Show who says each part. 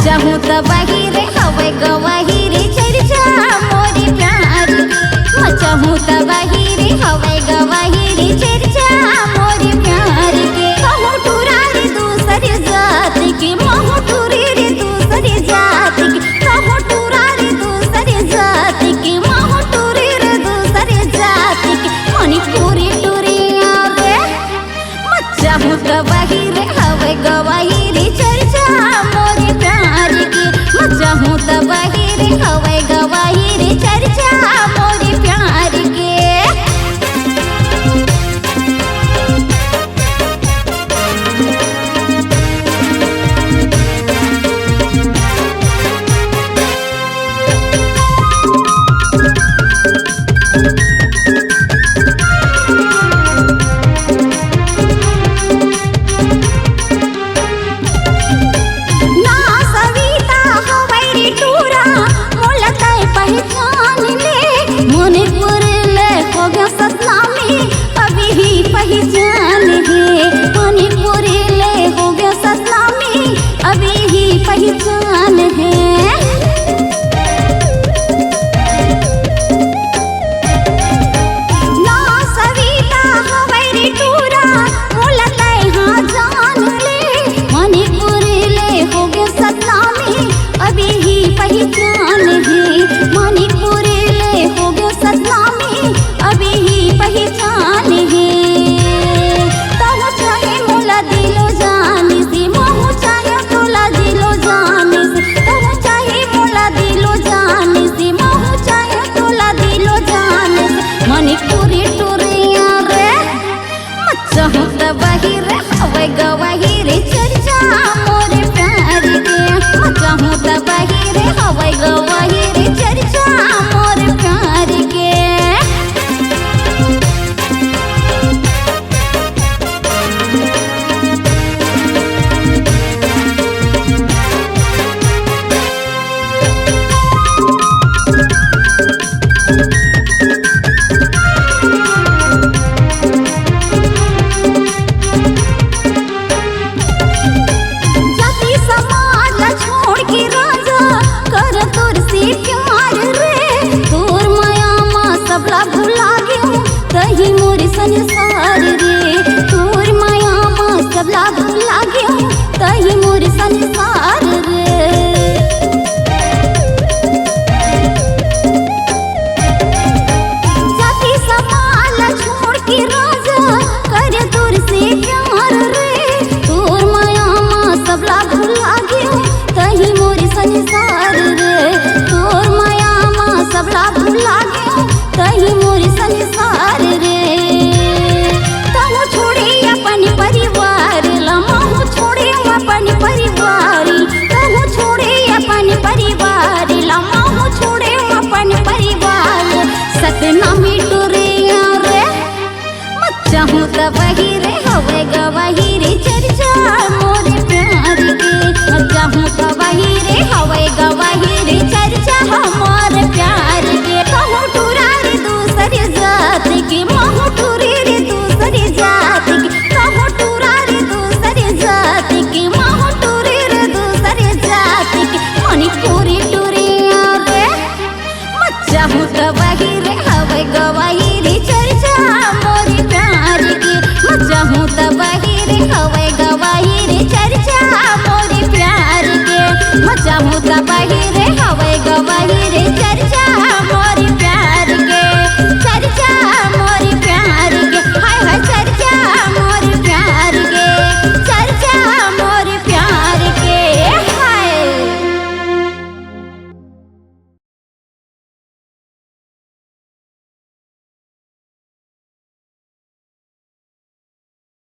Speaker 1: चाहूँ त बाहिर हवे गवाहिर चर्चा मोरी प्यार के। चाहूँ त बाहिर हवे गवाहिर चर्चा मोरी प्यार के। कहूँ टुरारी दूसरी जाति की महू टुरी रे दूसरी जाति की। कहूँ टुरारी दूसरी जाति की महू टुरी रे दूसरी जाति की। मणिपुरी टुरी रे चाहूँ त बाहिर हवे गवाहिर चर्चा मोरी प्यार के। चाहूँ त बाहिर हवे गवाहिर चर्चा मोरी प्यार के। मणिपुर ले हो गया सतनामी अभी ही पहचान है। मणिपुर ले हो गया सतनामी अभी ही पहचान है। ना सविता हवैरी टूरा बोलता हाँ जान ले। मणिपुर ले हो गया सतनामी अभी ही पहचान है। मणिपुर सतनामी अभी ही पहचान है। तहु चाहे मोला दिलो जाने से महू चाहे तोला दिलो जाने से। तहु चाहे मोला दिलो जाने से महू चाहे तोला दिलो जाने से। मणिपुरी टुरिया रे चाहूँ त बाहिर हवे गवाहिर चर्चा मोरे प्यार के। चाहूँ त बाहिर हवे गवाहिर चर्चा मोरे प्यार के। जाति समाज ला छोड़ के राजा कर तोर से प्यार रे। तोर माया माँ सबला भुला गयो तही मोर संसार रे। तोर माया माँ सबला भुला गयो तही मोर संसार रे। जाति समाज ला छोड़ के राजा कर तोर से प्यार रे। तोर माया माँ सबला भुला गयो तही मोर संसार रे। तोर माया माँ सबला भुला गयो तही मोर संसार रे। तहु छोड़े अपन परिवार ला महू छोड़े अपन परिवार। तहु छोड़े अपन परिवार ला महू छोड़े अपन परिवार। सतनामी टुरिया रे चाहूँ त बाहिर हवे गवाहिर चर्चा मोरे प्यार के। चाहूँ त बाहिर हवे गवाहिर चर्चा हमारे प्यार के। कहूँ टुरारी दूसरी जाति की महू टुरी रे दूसरी जाति की। कहूँ टुरारी दूसरी जाति की महू टुरी रे दूसरी जाति की। मणिपुरी टुरिया रे चाहूँ त बाहिर हवे गवाहिर चर्चा मोरे प्यार के। चाहूँ त बाहिर हवे गवाहिर चर्चा मोरे प्यार के। चाहूँ त बाहिर हवे गवाहिर चर्चा